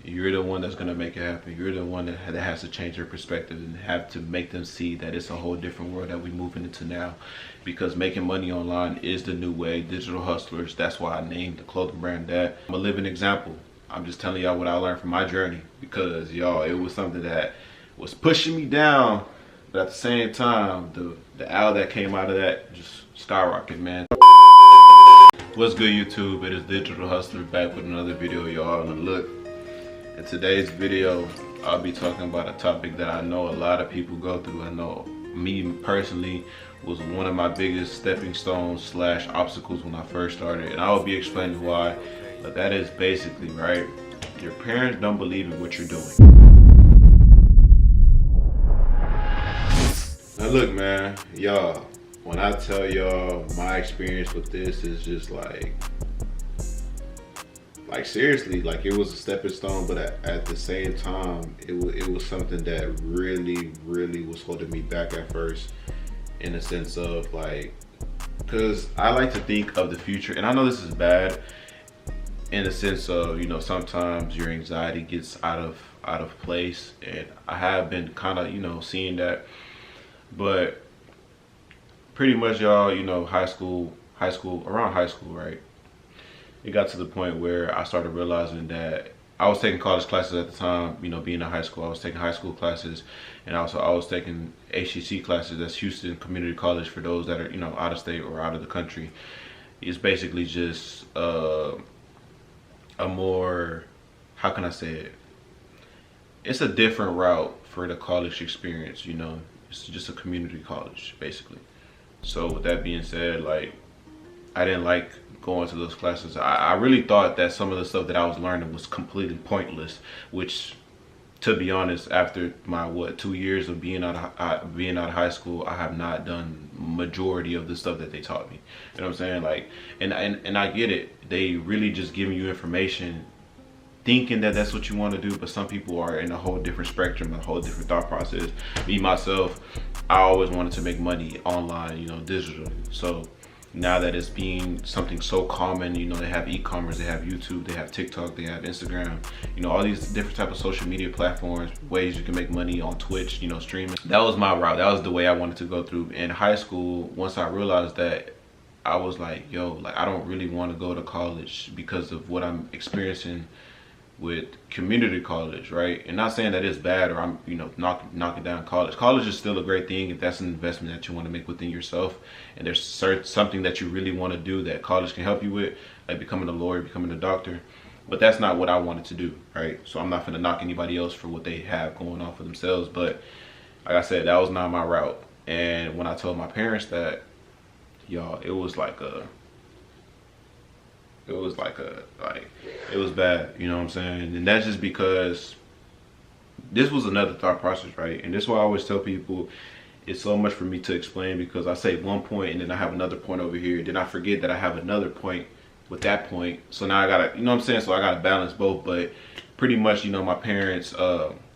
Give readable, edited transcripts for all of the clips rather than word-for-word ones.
You're the one that's gonna make it happen. You're the one that has to change their perspective and have to make them see that it's a whole different world that we're moving into now. Because making money online is the new way. Digital hustlers. That's why I named the clothing brand that. I'm a living example. I'm just telling y'all what I learned from my journey, because y'all, it was something that was pushing me down, but at the same time, the owl that came out of that just skyrocketed, man. What's good, YouTube? It is Digital Hustler back with another video, y'all. And look, in today's video, I'll be talking about a topic that I know a lot of people go through. I know me personally was one of my biggest stepping stones slash obstacles when I first started, and I will be explaining why. But that is basically, right, your parents don't believe in what you're doing. Now look, man, y'all, when I tell y'all my experience with this is just like seriously, like it was a stepping stone, but at the same time, it was something that really was holding me back at first, in a sense of like, because I like to think of the future, and I know this is bad, in the sense of, you know, sometimes your anxiety gets out of place, and I have been kind of, you know, seeing that. But pretty much, y'all, you know, around high school, right, it got to the point where I started realizing that I was taking college classes at the time. You know, being in high school, I was taking high school classes, and also I was taking HCC classes. That's Houston Community College, for those that are, you know, out of state or out of the country. It's basically just a more, how can I say it, it's a different route for the college experience, you know. It's just a community college, basically. So with that being said, like, I didn't like going to those classes. I really thought that some of the stuff that I was learning was completely pointless, which, to be honest, after my 2 years of being out of high school, I have not done majority of the stuff that they taught me. You know what I'm saying? Like, and I get it. They really just giving you information, thinking that that's what you want to do, but some people are in a whole different spectrum, a whole different thought process. Me, myself, I always wanted to make money online, you know, digitally. So now that it's being something so common, you know, they have e-commerce, they have YouTube, they have TikTok, they have Instagram, you know, all these different type of social media platforms, ways you can make money on Twitch, you know, streaming. That was my route. That was the way I wanted to go through. In high school, once I realized that, I was like, yo, like, I don't really want to go to college because of what I'm experiencing with community college, right? And not saying that it's bad, or I'm, you know, knocking down college. College is still a great thing if that's an investment that you want to make within yourself, and there's something that you really want to do that college can help you with, like becoming a lawyer, becoming a doctor. But that's not what I wanted to do, right? So I'm not gonna knock anybody else for what they have going on for themselves, but like I said, that was not my route. And when I told my parents that, y'all, it was bad, you know what I'm saying? And that's just because this was another thought process, right? And this is why I always tell people, it's so much for me to explain, because I say one point and then I have another point over here, then I forget that I have another point with that point. So now I gotta, you know what I'm saying? So I gotta balance both. But pretty much, you know, my parents,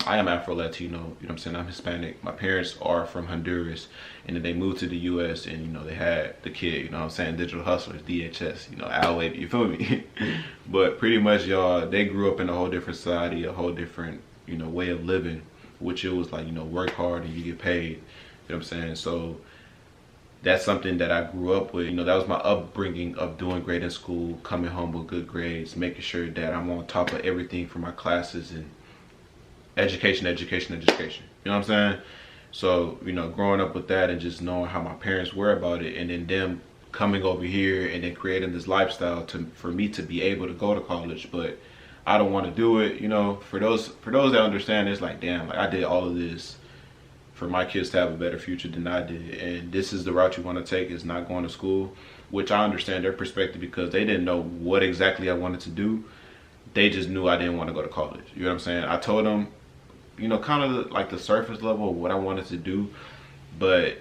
I am Afro-Latino, you know what I'm saying? I'm Hispanic. My parents are from Honduras, and then they moved to the US, and, you know, they had the kid, you know what I'm saying? Digital Hustlers, DHS, you know, Al Wavy, you feel me? But pretty much, y'all, they grew up in a whole different society, a whole different, you know, way of living, which it was like, you know, work hard and you get paid, you know what I'm saying? So that's something that I grew up with. You know, that was my upbringing of doing great in school, coming home with good grades, making sure that I'm on top of everything for my classes, and education. You know what I'm saying? So, you know, growing up with that and just knowing how my parents were about it, and then them coming over here and then creating this lifestyle for me to be able to go to college, but I don't want to do it. You know, for those that understand, it's like, damn, like, I did all of this for my kids to have a better future than I did, and this is the route you want to take, is not going to school, which I understand their perspective, because they didn't know what exactly I wanted to do. They just knew I didn't want to go to college. You know what I'm saying? I told them, you know, kind of like the surface level of what I wanted to do, but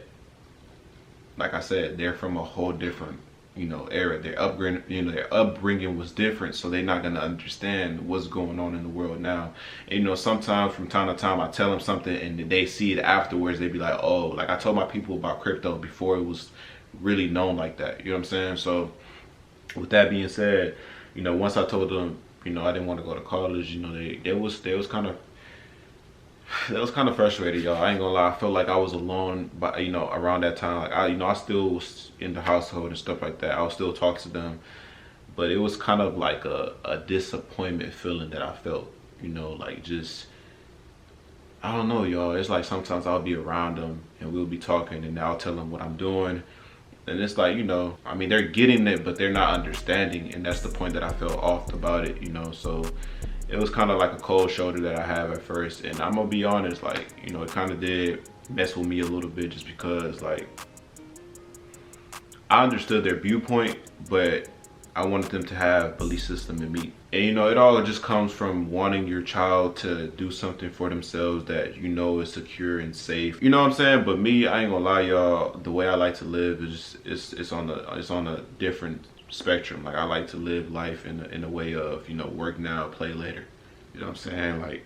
like I said, they're from a whole different, you know, era. Their upbringing was different, so they're not gonna understand what's going on in the world now. And, you know, sometimes from time to time I tell them something and they see it afterwards, they be like, oh, like, I told my people about crypto before it was really known like that. You know what I'm saying? So with that being said, you know, once I told them you know, I didn't want to go to college. You know, they was kind of that was kind of frustrated, y'all. I ain't gonna lie. I felt like I was alone, but you know, around that time, like I still was in the household and stuff like that. I was still talking to them, but it was kind of like a disappointment feeling that I felt. You know, like just I don't know, y'all. It's like sometimes I'll be around them and we'll be talking, and I'll tell them what I'm doing, and it's like, you know, I mean, they're getting it, but they're not understanding, and that's the point that I felt off about it. You know, so it was kind of like a cold shoulder that I have at first, and I'm gonna be honest, like, you know, it kind of did mess with me a little bit, just because like I understood their viewpoint, but I wanted them to have belief system in me. And you know, it all just comes from wanting your child to do something for themselves that you know is secure and safe. You know what I'm saying? But me, I ain't gonna lie, y'all. The way I like to live is it's on a different spectrum. Like, I like to live life in a way of, you know, work now, play later. You know what I'm saying? Like,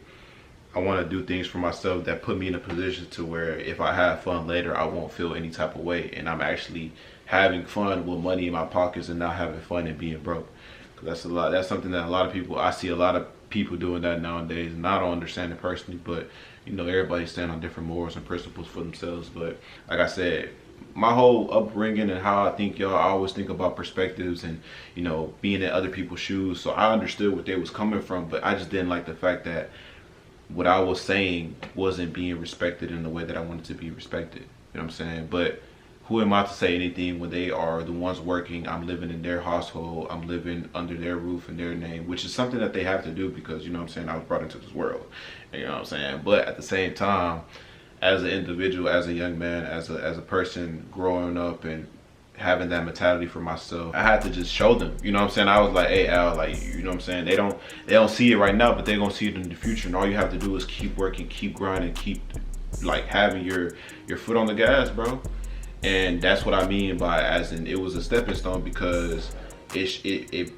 I want to do things for myself that put me in a position to where if I have fun later, I won't feel any type of way, and I'm actually having fun with money in my pockets and not having fun and being broke. Cause that's something that a lot of people, I see a lot of people doing that nowadays, and I don't understand it personally, but you know, everybody stand on different morals and principles for themselves. But like I said, my whole upbringing and how I think, y'all, I always think about perspectives and, you know, being in other people's shoes. So I understood what they was coming from, but I just didn't like the fact that what I was saying wasn't being respected in the way that I wanted to be respected. You know what I'm saying? But who am I to say anything when they are the ones working? I'm living in their household. I'm living under their roof in their name, which is something that they have to do because, you know what I'm saying, I was brought into this world. You know what I'm saying? But at the same time, as an individual, as a young man, as a person growing up and having that mentality for myself, I had to just show them. You know what I'm saying? I was like, hey Al, like, you know what I'm saying, they don't see it right now, but they're gonna see it in the future, and all you have to do is keep working, keep grinding, keep like having your foot on the gas, bro. And that's what I mean by, as in, it was a stepping stone, because it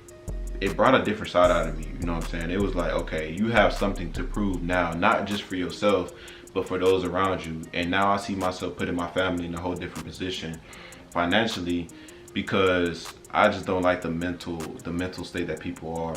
brought a different side out of me. You know what I'm saying? It was like, okay, you have something to prove now, not just for yourself, but for those around you. And now I see myself putting my family in a whole different position financially, because I just don't like the mental state that people are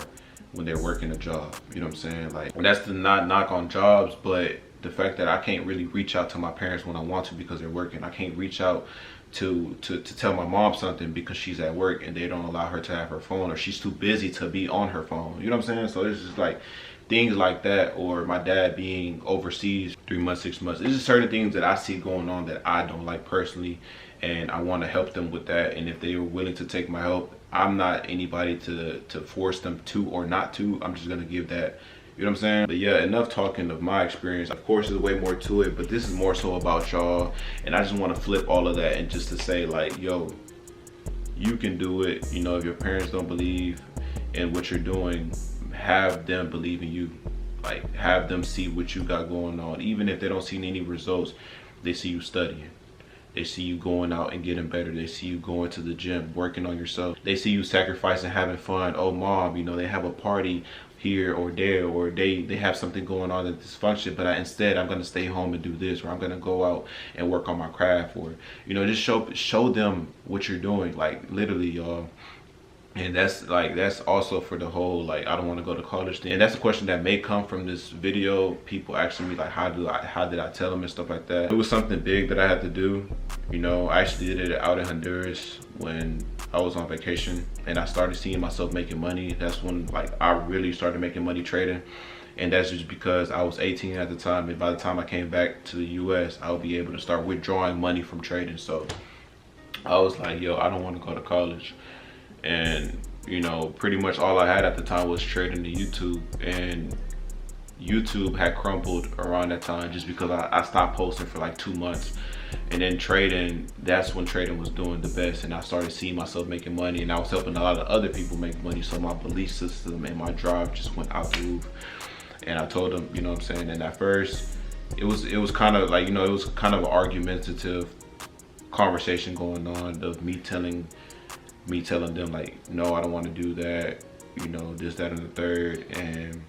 when they're working a job. You know what I'm saying? Like, that's the not knock on jobs, but the fact that I can't really reach out to my parents when I want to because they're working. I can't reach out to tell my mom something because she's at work and they don't allow her to have her phone, or she's too busy to be on her phone. You know what I'm saying? So it's just like things like that, or my dad being overseas 3 months, 6 months. It's just certain things that I see going on that I don't like personally, and I want to help them with that. And if they were willing to take my help, I'm not anybody to force them to or not to. I'm just gonna give that. You know what I'm saying? But yeah, enough talking of my experience. Of course, there's way more to it, but this is more so about y'all. And I just want to flip all of that and just to say, like, yo, you can do it. You know, if your parents don't believe in what you're doing, have them believe in you. Like, have them see what you got going on. Even if they don't see any results, they see you studying. They see you going out and getting better. They see you going to the gym, working on yourself. They see you sacrificing, having fun. Oh, mom, you know, they have a party here or there, or they have something going on at this function, but instead I'm going to stay home and do this, or I'm going to go out and work on my craft, or, you know, just show them what you're doing, like, literally, y'all. And that's also for the whole, like, I don't want to go to college thing. And that's a question that may come from this video. People asking me, like, how did I tell them and stuff like that. It was something big that I had to do. You know, I actually did it out in Honduras when I was on vacation, and I started seeing myself making money. That's when, like, I really started making money trading. And that's just because I was 18 at the time, and by the time I came back to the US, I would be able to start withdrawing money from trading. So I was like, yo, I don't want to go to college. And, you know, pretty much all I had at the time was trading to YouTube, and YouTube had crumbled around that time just because I stopped posting for like 2 months. And then trading, that's when trading was doing the best, and I started seeing myself making money, and I was helping a lot of other people make money. So my belief system and my drive just went out the roof. And I told them, you know what I'm saying, and at first it was kind of like, you know, it was kind of an argumentative conversation going on of me telling them, like, no, I don't want to do that, you know, this, that, and the third, and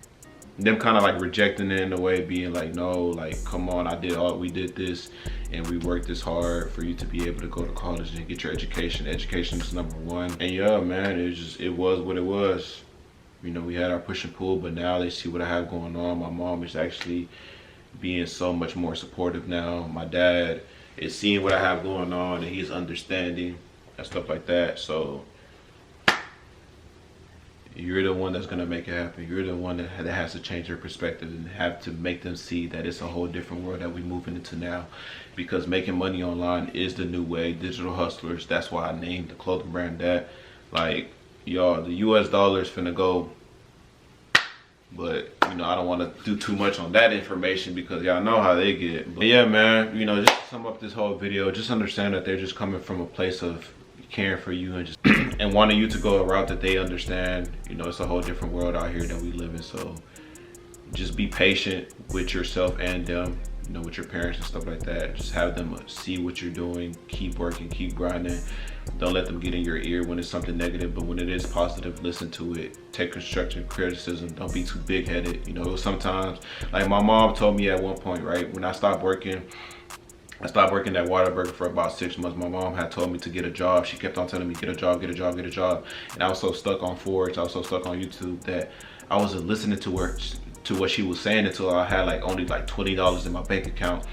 them kind of like rejecting it in a way, being like, no, like, come on, we did this, and we worked this hard for you to be able to go to college and get your education. Education is number one. And yeah, man, it was what it was. You know, we had our push and pull, but now they see what I have going on. My mom is actually being so much more supportive now. My dad is seeing what I have going on, and he's understanding and stuff like that. So you're the one that's gonna make it happen. You're the one that has to change their perspective and have to make them see that it's a whole different world that we're moving into now. Because making money online is the new way. Digital hustlers. That's why I named the clothing brand that. Like, y'all, the US dollar is finna go. But, you know, I don't want to do too much on that information because y'all know how they get. But yeah, man, you know, just to sum up this whole video, just understand that they're just coming from a place of caring for you and just and wanting you to go a route that they understand. You know, it's a whole different world out here that we live in. So just be patient with yourself and them, you know, with your parents and stuff like that. Just have them see what you're doing, keep working, keep grinding. Don't let them get in your ear when it's something negative, but when it is positive, listen to it. Take constructive criticism. Don't be too big-headed. You know, sometimes, like my mom told me at one point, right, when I stopped working at Whataburger for about 6 months. My mom had told me to get a job. She kept on telling me, get a job, get a job, get a job. And I was so stuck on Forex, I was so stuck on YouTube that I wasn't listening to her, to what she was saying until I had like only like $20 in my bank account.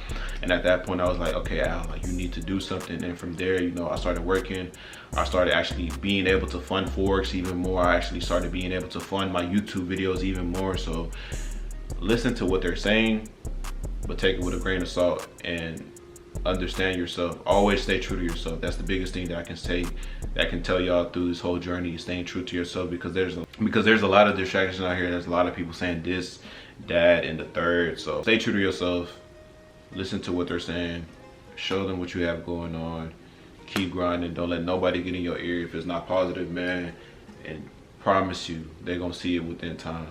And at that point I was like, okay, Al, like you need to do something. And from there, you know, I started working. I started actually being able to fund Forex even more. I actually started being able to fund my YouTube videos even more. So listen to what they're saying, but take it with a grain of salt and understand yourself. Always stay true to yourself. That's the biggest thing that I can say, that I can tell y'all through this whole journey, is staying true to yourself, because there's a lot of distractions out here. There's a lot of people saying this, that, and the third. So stay true to yourself. Listen to what they're saying. Show them what you have going on. Keep grinding. Don't let nobody get in your ear if it's not positive, man. And promise you, they're gonna see it within time.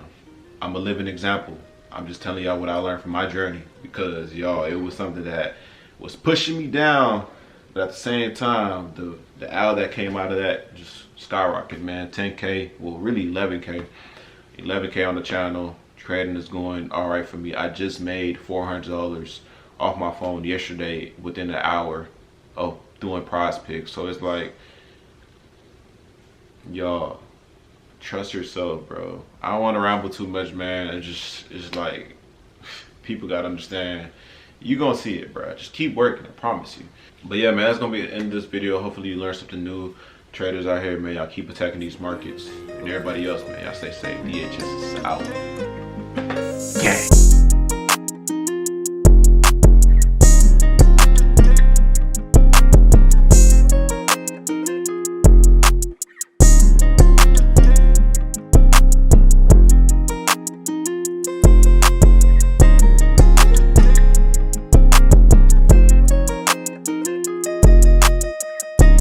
I'm a living example. I'm just telling y'all what I learned from my journey, because y'all, it was something that was pushing me down, but at the same time, the Al that came out of that just skyrocketed, man. 10K, well, really 11K on the channel. Trading is going all right for me. I just made $400 off my phone yesterday within an hour of doing prize picks. So it's like, y'all, trust yourself, bro. I don't want to ramble too much, man. It's like, people gotta understand. You gonna see it, bro. Just keep working, I promise you. But yeah, man, that's gonna be the end of this video. Hopefully you learned something new. Traders out here, man, y'all keep attacking these markets. And everybody else, man, y'all stay safe. DHS is out.